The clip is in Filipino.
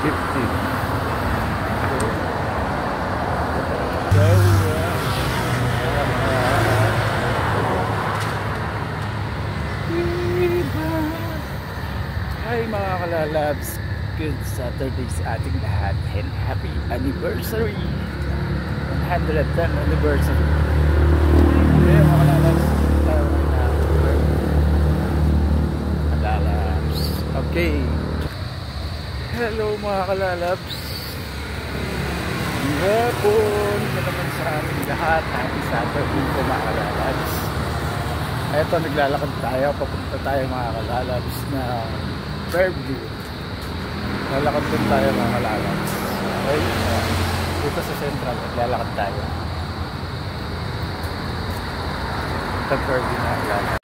Hi mga kalalabs, good Saturday sa ating lahat and happy anniversary, 110th anniversary. Okay mga kalalabs, tayo na kalalabs. Okay, hello mga kalalabs, hapon na naman sa aming lahat. Happy Saturday po mga kalalabs. Eto, naglalakad tayo, papunta tayo mga kalalabs na Fairview. Lalakad din tayo mga kalalabs. Okay, dito sa Central, naglalakad tayo. Ito Fairview mga kalalabs.